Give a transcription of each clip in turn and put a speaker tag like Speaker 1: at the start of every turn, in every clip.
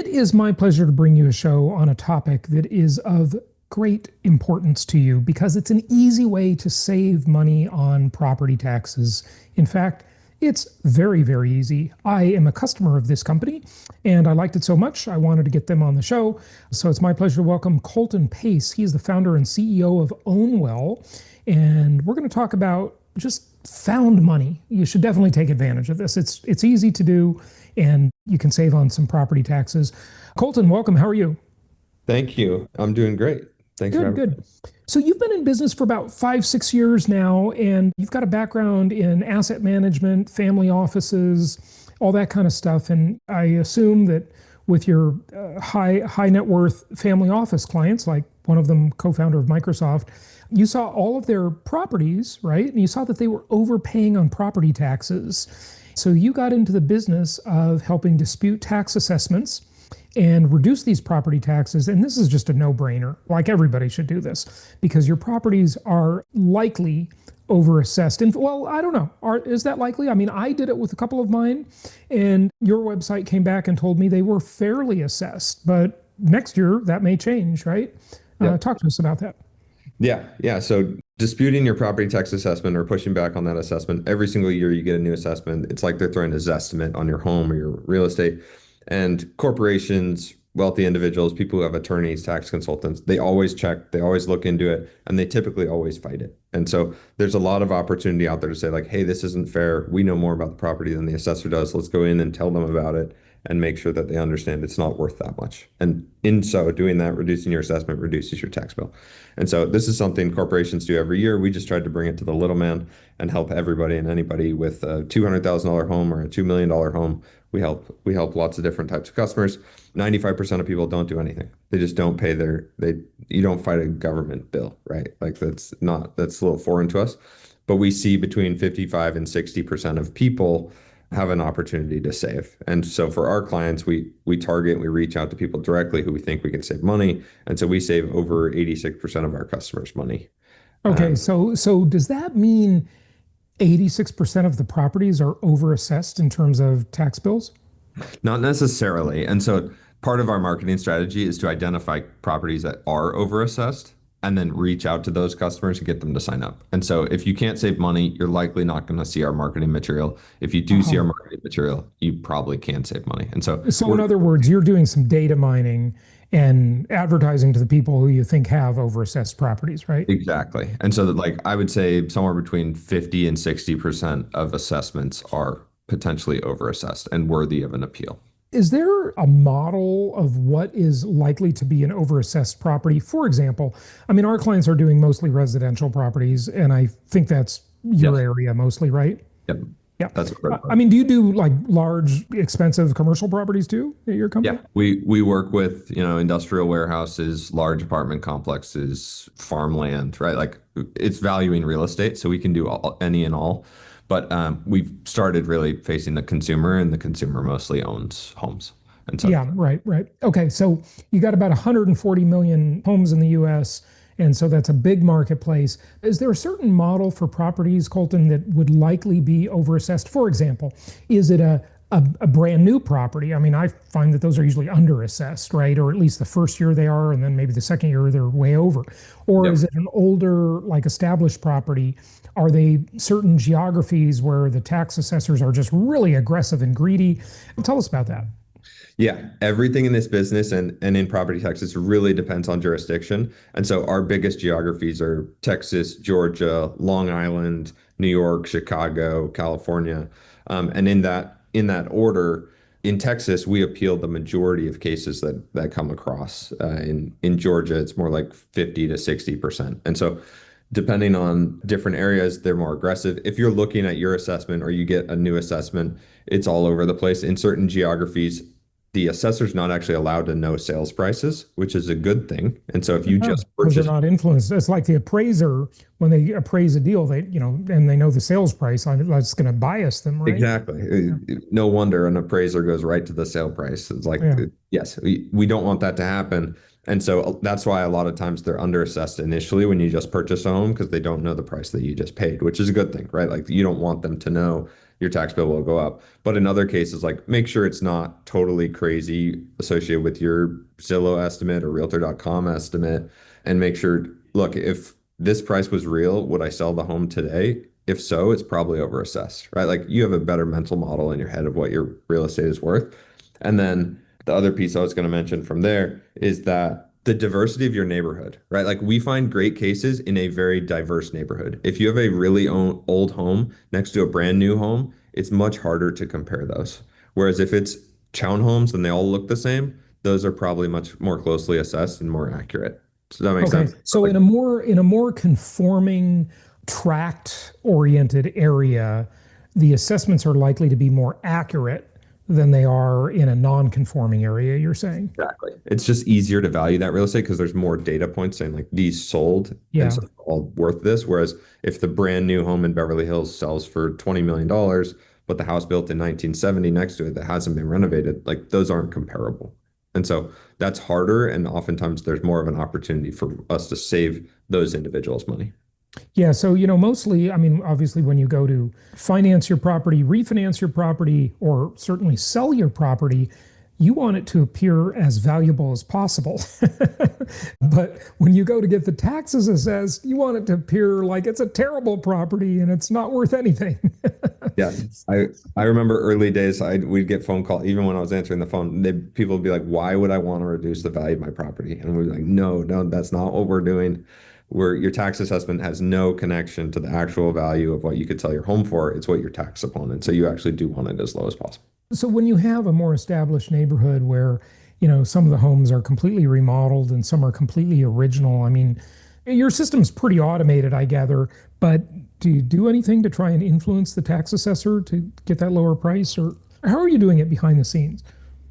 Speaker 1: It is my pleasure to bring you a show on a topic that is of great importance to you because it's an easy way to save money on property taxes. In fact, it's very, very easy. I am a customer of this company and I liked it so much I wanted to get them on the show. So it's my pleasure to welcome Colton Pace. He is the founder and CEO of OwnWell. And we're going to talk about just found money. You should definitely take advantage of this. It's easy to do and you can save on some property taxes. Colton, welcome. How are you?
Speaker 2: Thank you. I'm doing great. Thanks for
Speaker 1: Good,
Speaker 2: having me.
Speaker 1: good. So you've been in business for about 5, 6 years now, and you've got a background in asset management, family offices, all that kind of stuff. And I assume that with your high net worth family office clients, like one of them co-founder of Microsoft, you saw all of their properties, right? And you saw that they were overpaying on property taxes. So you got into the business of helping dispute tax assessments and reduce these property taxes. And this is just a no-brainer. Like everybody should do this because your properties are likely overassessed. And well, I don't know. Is that likely? I mean, I did it with a couple of mine, and your website came back and told me they were fairly assessed. But next year that may change, right?
Speaker 2: Yep.
Speaker 1: Talk to us about that.
Speaker 2: Yeah. So disputing your property tax assessment or pushing back on that assessment, every single year you get a new assessment. It's like they're throwing a zestimate on your home or your real estate. And corporations, wealthy individuals, people who have attorneys, tax consultants, they always check, they always look into it, and they typically always fight it. And so there's a lot of opportunity out there to say like, hey, this isn't fair. We know more about the property than the assessor does. Let's go in and tell them about it and make sure that they understand it's not worth that much. And in so doing that, reducing your assessment reduces your tax bill. And so this is something corporations do every year. We just tried to bring it to the little man and help everybody and anybody with a $200,000 home or a $2 million home. We help lots of different types of customers. 95% of people don't do anything. They just don't pay you don't fight a government bill, right? Like that's a little foreign to us. But we see between 55 and 60% of people have an opportunity to save. And so for our clients, we target, we reach out to people directly who we think we can save money. And so we save over 86% of our customers money.
Speaker 1: Okay, so does that mean 86% of the properties are overassessed in terms of tax bills?
Speaker 2: Not necessarily. And so part of our marketing strategy is to identify properties that are overassessed and then reach out to those customers and get them to sign up. And so if you can't save money, you're likely not going to see our marketing material. If you do see our
Speaker 1: Uh-huh.
Speaker 2: marketing material, you probably can save money. And so
Speaker 1: So in
Speaker 2: we're
Speaker 1: other words, you're doing some data mining and advertising to the people who you think have overassessed properties, right?
Speaker 2: exactly. And so that like I would say somewhere between 50 and 60% of assessments are potentially overassessed and worthy of an appeal.
Speaker 1: Is there a model of what is likely to be an overassessed property? For example, I mean, our clients are doing mostly residential properties, and I think that's your
Speaker 2: Yes.
Speaker 1: area mostly, right?
Speaker 2: Yep.
Speaker 1: Yeah.
Speaker 2: That's a great
Speaker 1: I
Speaker 2: part.
Speaker 1: mean, do you do like large, expensive commercial properties too at your
Speaker 2: Yeah,
Speaker 1: company?
Speaker 2: we work with, industrial warehouses, large apartment complexes, farmland, right? Like it's valuing real estate, so we can do any and all. But we've started really facing the consumer, and the consumer mostly owns homes. And so,
Speaker 1: Yeah, right. Okay, so you got about 140 million homes in the US, and so that's a big marketplace. Is there a certain model for properties, Colton, that would likely be overassessed? For example, is it a brand new property? I mean, I find that those are usually underassessed, right? Or at least the first year they are, and then maybe the second year they're way over. Or
Speaker 2: yep.
Speaker 1: is it an older, like established property? Are they certain geographies where the tax assessors are just really aggressive and greedy? Tell us about that.
Speaker 2: Yeah, everything in this business and in property taxes really depends on jurisdiction. And so our biggest geographies are Texas, Georgia, Long Island, New York, Chicago, California. And in that order, in Texas, we appeal the majority of cases that come across. In Georgia, it's more like 50 to 60%. And so depending on different areas, they're more aggressive. If you're looking at your assessment or you get a new assessment, it's all over the place. In certain geographies, the assessor's not actually allowed to know sales prices, which is a good thing. And so if you
Speaker 1: Yeah,
Speaker 2: just
Speaker 1: because they're
Speaker 2: purchase
Speaker 1: not influenced. It's like the appraiser, when they appraise a deal, and they know the sales price, that's going to bias them, right?
Speaker 2: exactly,
Speaker 1: Yeah.
Speaker 2: no wonder an appraiser goes right to the sale price. It's like,
Speaker 1: Yeah.
Speaker 2: yes, we don't want that to happen. And so that's why a lot of times they're underassessed initially when you just purchase a home because they don't know the price that you just paid, which is a good thing, right? Like you don't want them to know your tax bill will go up. But in other cases, like make sure it's not totally crazy associated with your Zillow estimate or Realtor.com estimate, and make sure, look, if this price was real, would I sell the home today? If so, it's probably overassessed, right? Like you have a better mental model in your head of what your real estate is worth. And then the other piece I was going to mention from there is that the diversity of your neighborhood, right? Like we find great cases in a very diverse neighborhood. If you have a really old home next to a brand new home, it's much harder to compare those. Whereas if it's townhomes and they all look the same, those are probably much more closely assessed and more accurate. Does that make
Speaker 1: Okay.
Speaker 2: sense?
Speaker 1: So
Speaker 2: Like,
Speaker 1: in a more conforming tract oriented area, the assessments are likely to be more accurate than they are in a non-conforming area, you're saying?
Speaker 2: exactly. It's just easier to value that real estate because there's more data points saying like these sold and
Speaker 1: Yeah.
Speaker 2: so they're all worth this. Whereas if the brand new home in Beverly Hills sells for $20 million, but the house built in 1970 next to it that hasn't been renovated, like those aren't comparable. And so that's harder. And oftentimes there's more of an opportunity for us to save those individuals money.
Speaker 1: Yeah, so mostly, I mean, obviously when you go to finance your property, refinance your property, or certainly sell your property, you want it to appear as valuable as possible. But when you go to get the taxes assessed, you want it to appear like it's a terrible property and it's not worth anything.
Speaker 2: Yeah, I remember early days. We'd get phone call even when I was answering the phone. People would be like, "Why would I want to reduce the value of my property?" And we're like, "No, no, that's not what we're doing. Where your tax assessment has no connection to the actual value of what you could sell your home for. It's what you're taxed upon, and so you actually do want it as low as possible."
Speaker 1: So when you have a more established neighborhood where, some of the homes are completely remodeled and some are completely original, I mean, your system's pretty automated, I gather, but do you do anything to try and influence the tax assessor to get that lower price, or how are you doing it behind the scenes?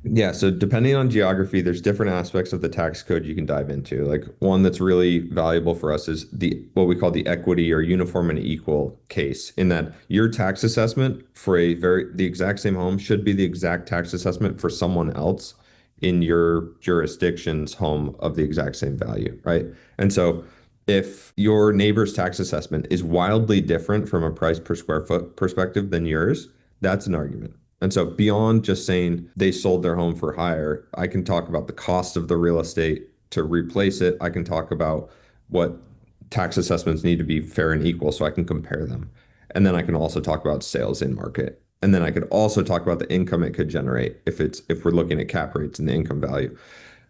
Speaker 2: Yeah, so depending on geography, there's different aspects of the tax code you can dive into. Like one that's really valuable for us is the what we call the equity or uniform and equal case, in that your tax assessment for the exact same home should be the exact tax assessment for someone else in your jurisdiction's home of the exact same value, right? And so if your neighbor's tax assessment is wildly different from a price per square foot perspective than yours, that's an argument. And so beyond just saying they sold their home for higher, I can talk about the cost of the real estate to replace it. I can talk about what tax assessments need to be fair and equal so I can compare them. And then I can also talk about sales in market. And then I could also talk about the income it could generate if we're looking at cap rates and the income value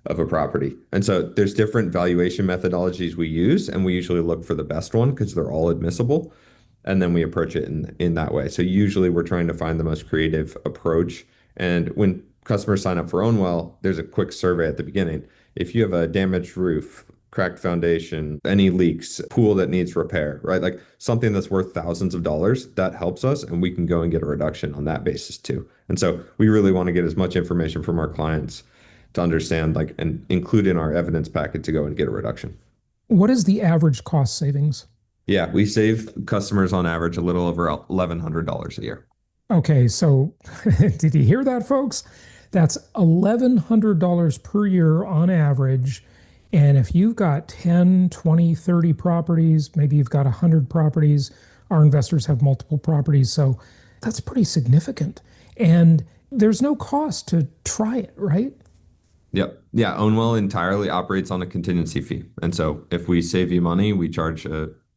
Speaker 2: of a property. And so there's different valuation methodologies we use, and we usually look for the best one because they're all admissible, and then we approach it in that way. So usually we're trying to find the most creative approach. And when customers sign up for OwnWell, there's a quick survey at the beginning. If you have a damaged roof, cracked foundation, any leaks, pool that needs repair, right? Like something that's worth thousands of dollars, that helps us, and we can go and get a reduction on that basis too. And so we really want to get as much information from our clients to understand, like, and include in our evidence packet to go and get a reduction.
Speaker 1: What is the average cost savings?
Speaker 2: Yeah, we save customers on average a little over $1,100 a year.
Speaker 1: Okay, so did you hear that, folks? That's $1,100 per year on average. And if you've got 10, 20, 30 properties, maybe you've got 100 properties, our investors have multiple properties. So that's pretty significant. And there's no cost to try it, right?
Speaker 2: Yep. Yeah, OwnWell entirely operates on a contingency fee. And so if we save you money, we charge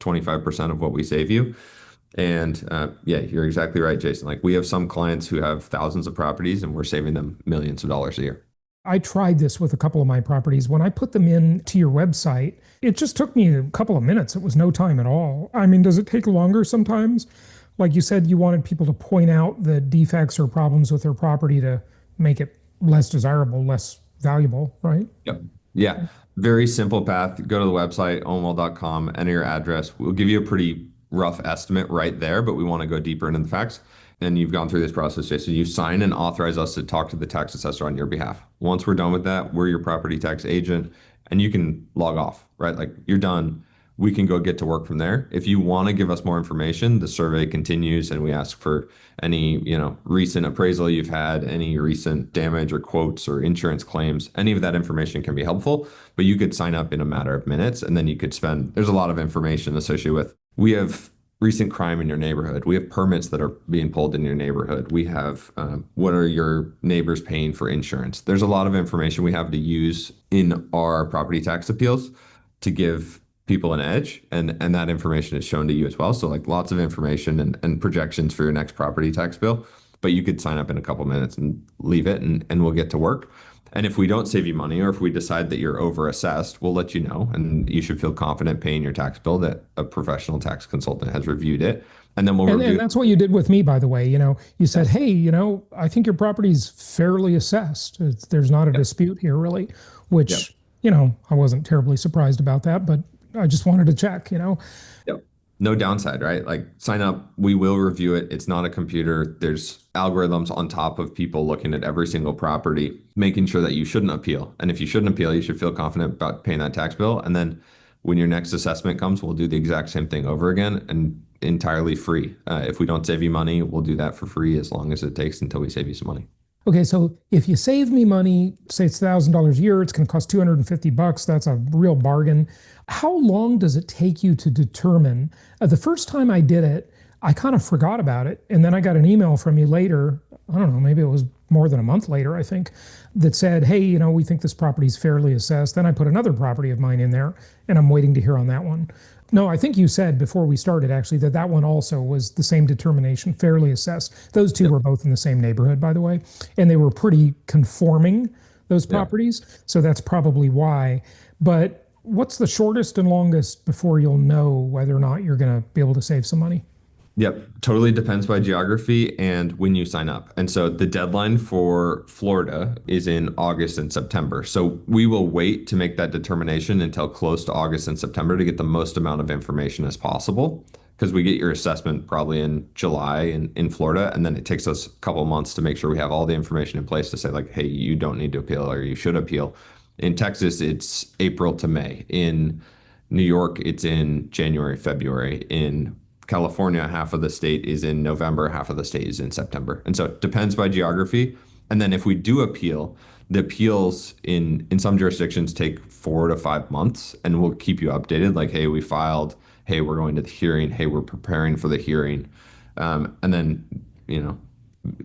Speaker 2: 25% of what we save you. And yeah, you're exactly right, Jason. Like we have some clients who have thousands of properties and we're saving them millions of dollars a year.
Speaker 1: I tried this with a couple of my properties. When I put them in to your website, it just took me a couple of minutes. It was no time at all. I mean, does it take longer sometimes? Like you said, you wanted people to point out the defects or problems with their property to make it less desirable, less valuable, right?
Speaker 2: Yep. Yeah. Very simple path. Go to the website, ownwell.com, enter your address. We'll give you a pretty rough estimate right there, but we want to go deeper into the facts. And you've gone through this process, Jason. You sign and authorize us to talk to the tax assessor on your behalf. Once we're done with that, we're your property tax agent and you can log off, right? Like you're done. We can go get to work from there. If you want to give us more information, the survey continues and we ask for any, recent appraisal you've had, any recent damage or quotes or insurance claims. Any of that information can be helpful, but you could sign up in a matter of minutes and then you could spend, there's a lot of information associated with, we have recent crime in your neighborhood. We have permits that are being pulled in your neighborhood. We have what are your neighbors paying for insurance? There's a lot of information we have to use in our property tax appeals to give people an edge, and that information is shown to you as well. So like lots of information and projections for your next property tax bill. But you could sign up in a couple minutes and leave it, and we'll get to work. And if we don't save you money, or if we decide that you're overassessed, we'll let you know. And you should feel confident paying your tax bill that a professional tax consultant has reviewed it. And then we'll
Speaker 1: And,
Speaker 2: review
Speaker 1: and
Speaker 2: it.
Speaker 1: that's what you did with me, by the way. You said,
Speaker 2: Yes.
Speaker 1: hey, I think your property's fairly assessed. There's not a
Speaker 2: Yep.
Speaker 1: dispute here, really,
Speaker 2: Yep.
Speaker 1: which, I wasn't terribly surprised about that, but I just wanted to check.
Speaker 2: Yep. No downside, right? Like sign up, we will review it. It's not a computer. There's algorithms on top of people looking at every single property, making sure that you shouldn't appeal. And if you shouldn't appeal, you should feel confident about paying that tax bill. And then when your next assessment comes, we'll do the exact same thing over again and entirely free. If we don't save you money, we'll do that for free as long as it takes until we save you some money.
Speaker 1: Okay, so if you save me money, say it's $1,000 a year, it's going to cost $250. That's a real bargain. How long does it take you to determine? The first time I did it, I kind of forgot about it. And then I got an email from you later. I don't know, maybe it was more than a month later, I think, that said, hey, we think this property is fairly assessed. Then I put another property of mine in there, and I'm waiting to hear on that one. No, I think you said before we started actually that one also was the same determination, fairly assessed. Those two were both in the same neighborhood, by the way, and they were pretty conforming, those
Speaker 2: Yeah.
Speaker 1: properties. So that's probably why. But what's the shortest and longest before you'll know whether or not you're going to be able to save some money?
Speaker 2: Yep, totally depends by geography and when you sign up. And so the deadline for Florida is in August and September. So we will wait to make that determination until close to August and September to get the most amount of information as possible. Because we get your assessment probably in July in Florida, and then it takes us a couple months to make sure we have all the information in place to say like, hey, you don't need to appeal or you should appeal. In Texas, it's April to May. In New York, it's in January, February. In California, half of the state is in November, half of the state is in September. And so it depends by geography. And then if we do appeal, the appeals in some jurisdictions take 4 to 5 months, and we'll keep you updated. Like, hey, we filed. Hey, we're going to the hearing. Hey, we're preparing for the hearing. And then,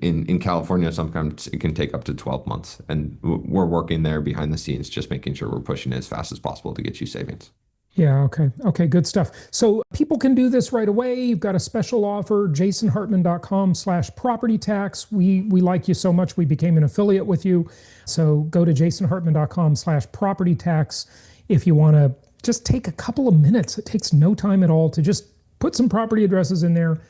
Speaker 2: in California, sometimes it can take up to 12 months. And we're working there behind the scenes, just making sure we're pushing it as fast as possible to get you savings.
Speaker 1: Yeah, okay. Okay, good stuff. So people can do this right away. You've got a special offer, jasonhartman.com/property tax. We like you so much, we became an affiliate with you. So go to jasonhartman.com/property tax if you want to just take a couple of minutes. It takes no time at all to just put some property addresses in there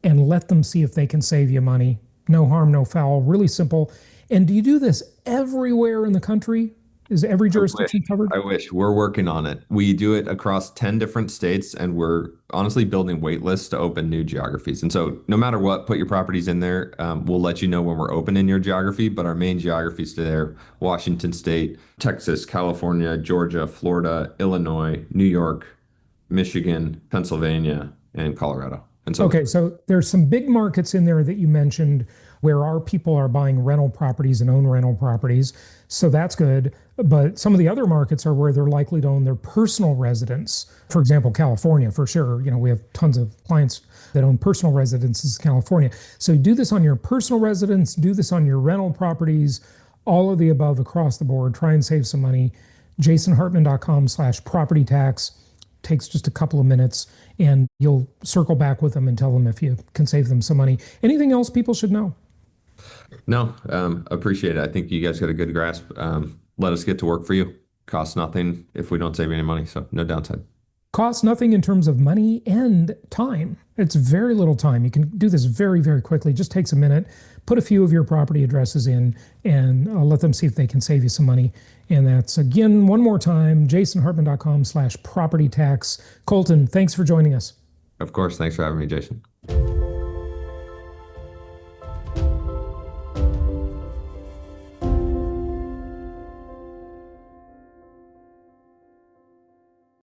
Speaker 1: and let them see if they can save you money. No harm, no foul, really simple. And do you do this everywhere in the country? Is every jurisdiction covered?
Speaker 2: I wish. We're working on it. We do it across 10 different states, and we're honestly building wait lists to open new geographies. And so no matter what, put your properties in there. We'll let you know when we're open in your geography, but our main geographies there, Washington State, Texas, California, Georgia, Florida, Illinois, New York, Michigan, Pennsylvania, and Colorado. And so
Speaker 1: Okay, so there's some big markets in there that you mentioned where our people are buying rental properties and own rental properties. So that's good. But some of the other markets are where they're likely to own their personal residence. For example, California, for sure. We have tons of clients that own personal residences in California. So do this on your personal residence, do this on your rental properties, all of the above across the board. Try and save some money. jasonhartman.com/property tax. Takes just a couple of minutes, and you'll circle back with them and tell them if you can save them some money. Anything else people should know?
Speaker 2: no, appreciate it. I think you guys got a good grasp. Let us get to work for you. Costs nothing if we don't save any money, so no downside.
Speaker 1: Costs nothing in terms of money and time. It's very little time. You can do this very, very quickly. Just takes a minute. Put a few of your property addresses in and let them see if they can save you some money. And that's, again, one more time, jasonhartman.com/property tax. Colton, thanks for joining us.
Speaker 2: Of course. Thanks for having me, Jason.